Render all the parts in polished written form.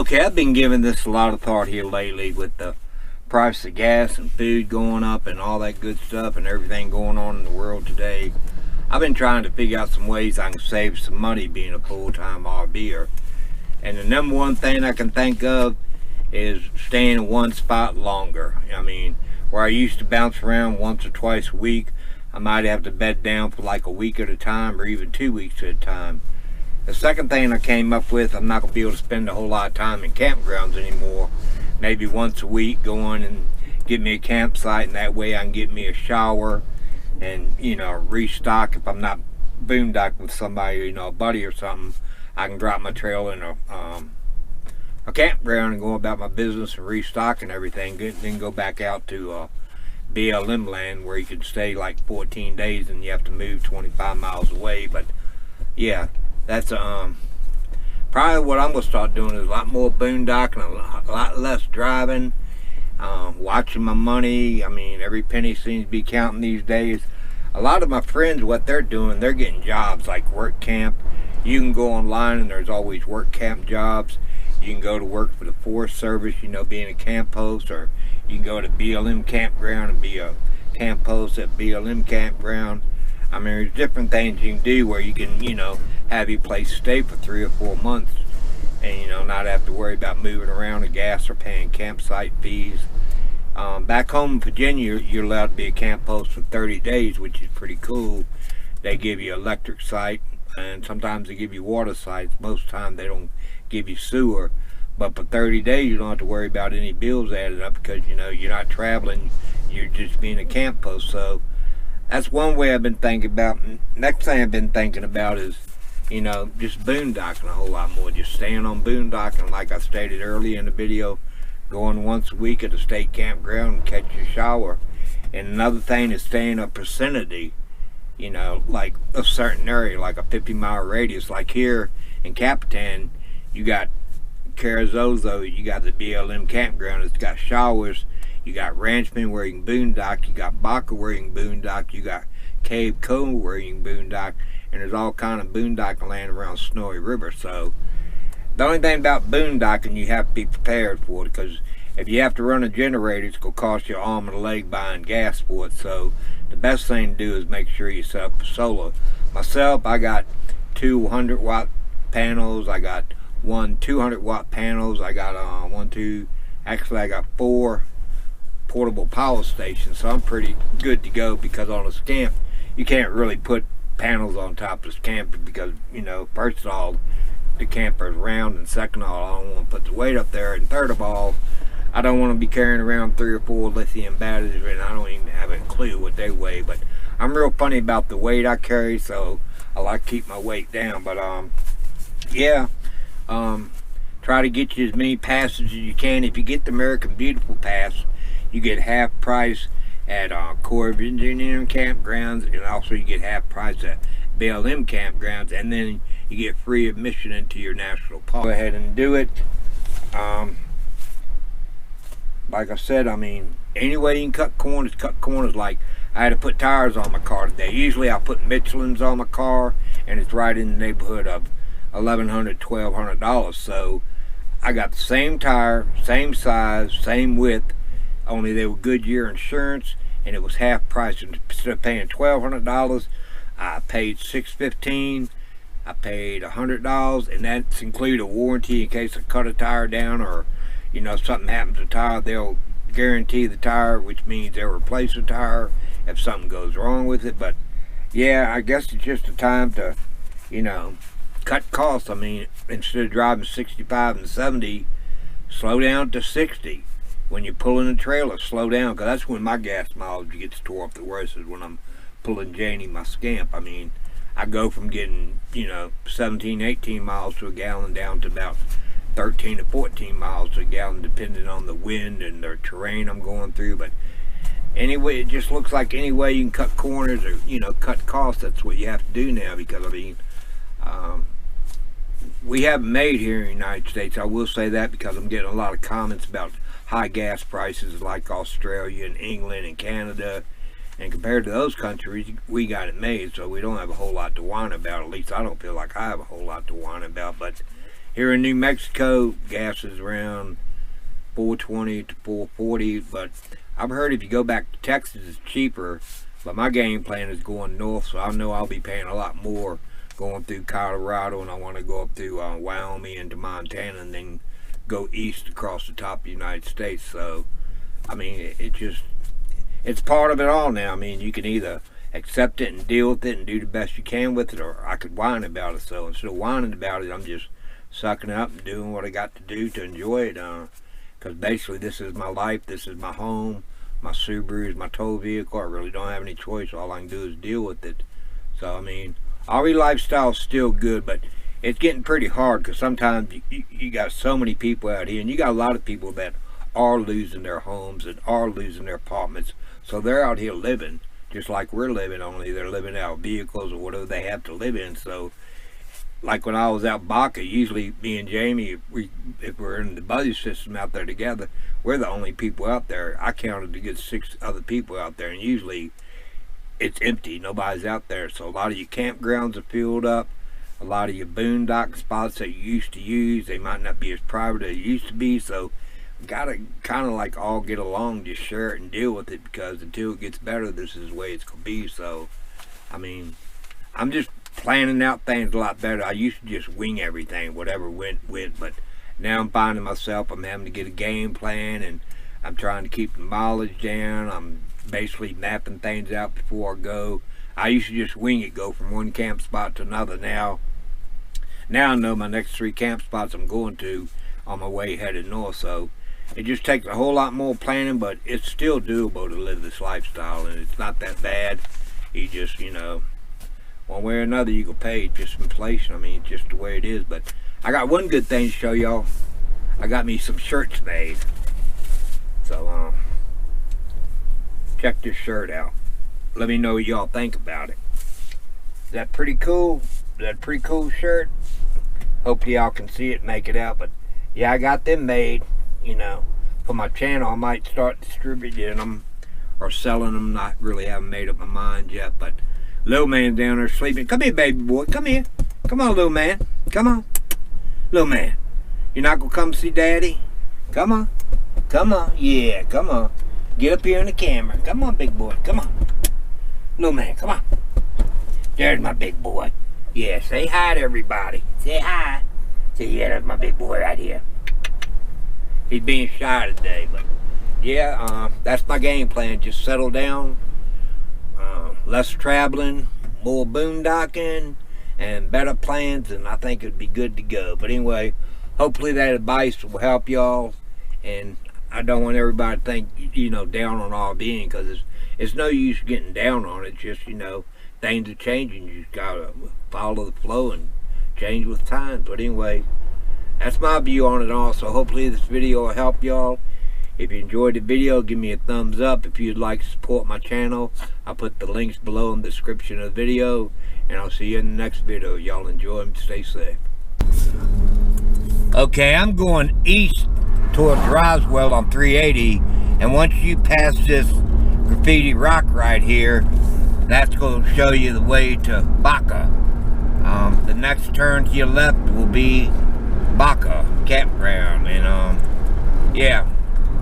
Okay, I've been giving this a lot of thought here lately with the price of gas and food going up and all that good stuff and everything going on in the world today. I've been trying to figure out some ways I can save some money being a full-time RVer. And the number one thing I can think of is staying in one spot longer. I mean, where I used to bounce around once or twice a week, I might have to bed down for like a week at a time or even 2 weeks at a time. The second thing I came up with, I'm not going to be able to spend a whole lot of time in campgrounds anymore. Maybe once a week going and get me a campsite, and that way I can get me a shower and, you know, restock. If I'm not boondocking with somebody, you know, a buddy or something, I can drop my trailer in a campground and go about my business and restock and everything. Then go back out to BLM land where you can stay like 14 days and you have to move 25 miles away. But yeah, that's probably what I'm gonna start doing is a lot more boondocking, a lot less driving, watching my money. I mean, every penny seems to be counting these days. A lot of my friends, what they're doing, they're getting jobs like work camp. You can go online and there's always work camp jobs. You can go to work for the Forest Service, you know, being a camp host, or you can go to BLM campground and be a camp host at BLM campground. I mean, there's different things you can do where you can, you know, have your place stay for 3 or 4 months and, you know, not have to worry about moving around the gas or paying campsite fees. Back home in Virginia, you're allowed to be a camp host for 30 days, which is pretty cool. They give you electric site, and sometimes they give you water sites. Most of the time they don't give you sewer. But for 30 days, you don't have to worry about any bills added up because, you know, you're not traveling. You're just being a camp host. So that's one way I've been thinking about. Next thing I've been thinking about is, you know, just boondocking a whole lot more. Just staying on boondocking, like I stated earlier in the video, going once a week at a state campground and catch your shower. And another thing is staying in a vicinity, you know, like a certain area, like a 50-mile radius. Like here in Capitan, you got Carrizozo, you got the BLM campground. It's got showers. You got Ranchman where you can boondock. You got Baca where you can boondock. You got Cave Cove where you can boondock. And there's all kind of boondocking land around Snowy River. So the only thing about boondocking, you have to be prepared for it, because if you have to run a generator, it's going to cost you an arm and a leg buying gas for it. So the best thing to do is make sure you set up a solar. Myself, I got 2 100-watt panels. I got 1 200-watt panels. I got I got 4 portable power stations. So I'm pretty good to go, because on a Scamp, you can't really put panels on top of this camper because, you know, first of all, the camper is round, and second of all, I don't want to put the weight up there, and third of all, I don't want to be carrying around 3 or 4 lithium batteries, and I don't even have a clue what they weigh. But I'm real funny about the weight I carry, so I like to keep my weight down. But yeah, try to get you as many passes as you can. If you get the American Beautiful Pass, you get half price at Corps of Engineering campgrounds, and also you get half price at BLM campgrounds, and then you get free admission into your national park. Go ahead and do it. Like I said, I mean, any way you can cut corners, cut corners. Like, I had to put tires on my car today. Usually I put Michelin's on my car, and it's right in the neighborhood of $1,100, $1,200. So I got the same tire, same size, same width, only they were Goodyear insurance, and it was half price. Instead of paying $1,200, I paid $615. I paid $100, and that's included a warranty in case I cut a tire down, or, you know, something happens to the tire. They'll guarantee the tire, which means they'll replace the tire if something goes wrong with it. But yeah, I guess it's just a time to, you know, cut costs. I mean, instead of driving 65 and 70, slow down to 60. When you're pulling a trailer, slow down, because that's when my gas mileage gets tore up the worst, is when I'm pulling Janie, my Scamp. I mean, I go from getting, you know, 17, 18 miles to a gallon down to about 13 to 14 miles to a gallon, depending on the wind and the terrain I'm going through. But anyway, it just looks like any way you can cut corners or, you know, cut costs, that's what you have to do now. Because, I mean, we haven't made here in the United States, I will say that, because I'm getting a lot of comments about high gas prices like Australia and England and Canada, and compared to those countries, we got it made, so we don't have a whole lot to whine about. At least I don't feel like I have a whole lot to whine about. But Here in New Mexico, gas is around $4.20 to $4.40, but I've heard if you go back to Texas, it's cheaper. But my game plan is going north, so I know I'll be paying a lot more going through Colorado, and I want to go up through Wyoming into Montana, and then go east across the top of the United States. So, I mean, it's part of it all now. I mean, you can either accept it and deal with it and do the best you can with it, or I could whine about it. So instead of whining about it, I'm just sucking it up and doing what I got to do to enjoy it. Because basically this is my life, this is my home, my Subaru is my tow vehicle. I really don't have any choice. All I can do is deal with it. So I mean, RV lifestyle is still good, but it's getting pretty hard because sometimes you got so many people out here, and you got a lot of people that are losing their homes and are losing their apartments. So they're out here living just like we're living, only they're living out vehicles or whatever they have to live in. So like when I was out Baca, usually me and Jamie, if we're in the buddy system out there together, we're the only people out there. I counted to get 6 other people out there, and usually it's empty. Nobody's out there. So a lot of your campgrounds are filled up. A lot of your boondock spots that you used to use, they might not be as private as they used to be. So gotta kind of like all get along, just share it and deal with it, because until it gets better, this is the way it's gonna be. So I mean, I'm just planning out things a lot better. I used to just wing everything, whatever went, but now I'm finding myself, I'm having to get a game plan, and I'm trying to keep the mileage down. I'm basically mapping things out before I go. I used to just wing it, go from one camp spot to another. Now I know my next 3 camp spots I'm going to on my way headed north. So it just takes a whole lot more planning, but it's still doable to live this lifestyle, and it's not that bad. You just, you know, one way or another you go pay, just inflation. I mean, it's just the way it is. But I got one good thing to show y'all. I got me some shirts made. So check this shirt out. Let me know what y'all think about it. Is that pretty cool? Is that a pretty cool shirt? Hopefully y'all can see it, make it out. But yeah, I got them made, you know, for my channel. I might start distributing them or selling them. Not really, haven't made up my mind yet. But little man down there sleeping. Come here, baby boy. Come here. Come on, little man. Come on. Little man. You're not going to come see daddy? Come on. Come on. Yeah, come on. Get up here in the camera. Come on, big boy. Come on. Little man, come on. There's my big boy. Yeah, say hi to everybody. Say hi. Say, yeah, that's my big boy right here. He's being shy today, but yeah, that's my game plan. Just settle down. Less traveling, more boondocking, and better plans, and I think it'd be good to go. But anyway, hopefully that advice will help y'all, and I don't want everybody to think, you know, down on RVing, because it's no use getting down on it. Just, you know, things are changing. You just gotta follow the flow and change with time. But anyway, that's my view on it all. So hopefully this video will help y'all. If you enjoyed the video, give me a thumbs up. If you'd like to support my channel, I'll put the links below in the description of the video, and I'll see you in the next video. Y'all enjoy and stay safe. Okay, I'm going east towards Roswell on 380, and once you pass this graffiti rock right here, that's going to show you the way to Baca. The next turn to your left will be Baca campground, and yeah,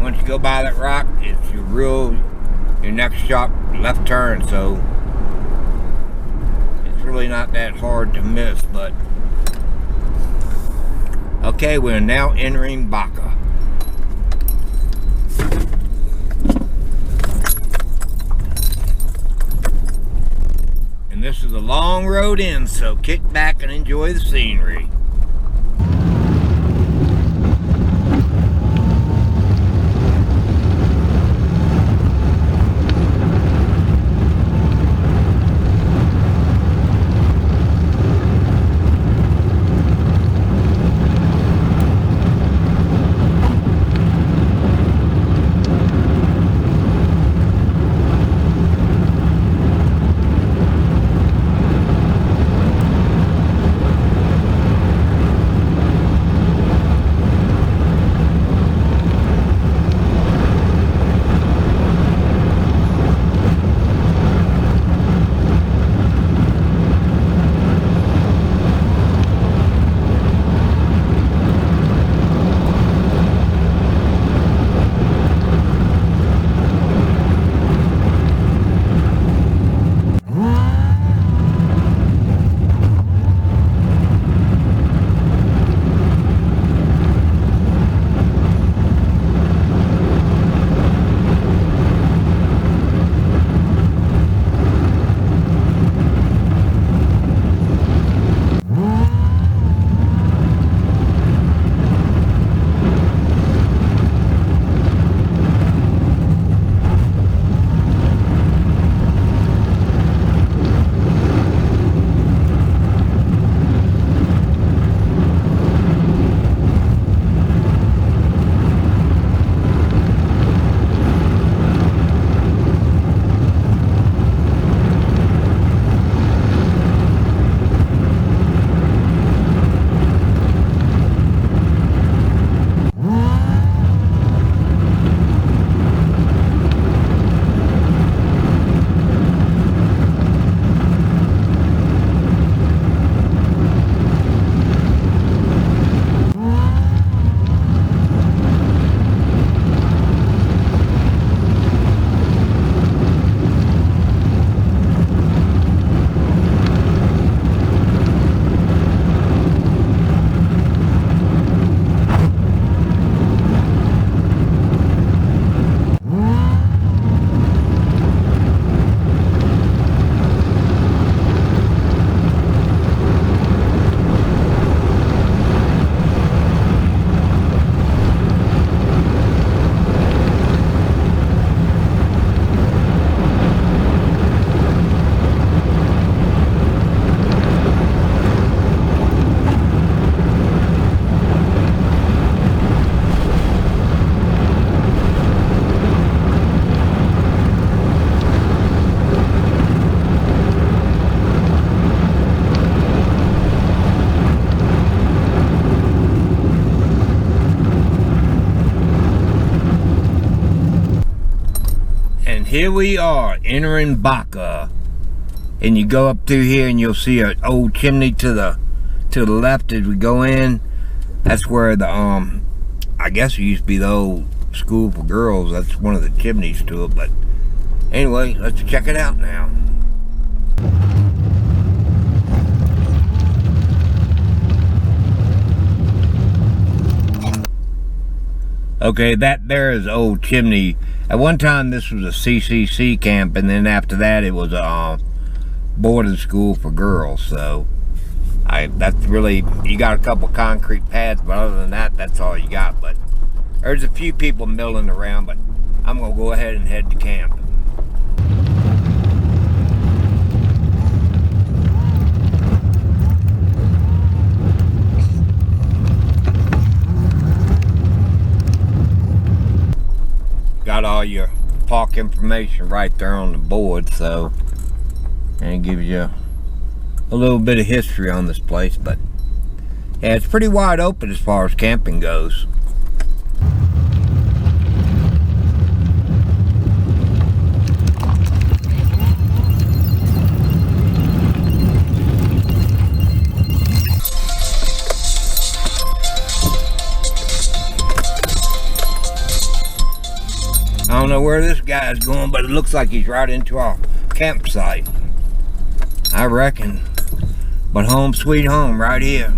once you go by that rock, it's your next sharp left turn. So it's really not that hard to miss. But okay, we're now entering Baca. And this is a long road in, so kick back and enjoy the scenery. here we are entering Baca, and you go up through here and you'll see an old chimney to the left as we go in. That's where the I guess it used to be the old school for girls. That's one of the chimneys to it. But anyway, let's check it out now. Okay, that there is old chimney. At one time this was a CCC camp, and then after that it was a boarding school for girls. So that's really, you got a couple concrete pads, but other than that, that's all you got. But there's a few people milling around, but I'm gonna go ahead and head to camp. Got all your park information right there on the board, so, and it gives you a little bit of history on this place. But yeah, it's pretty wide open as far as camping goes. I don't know where this guy's going, but it looks like he's right into our campsite, I reckon. But home sweet home right here.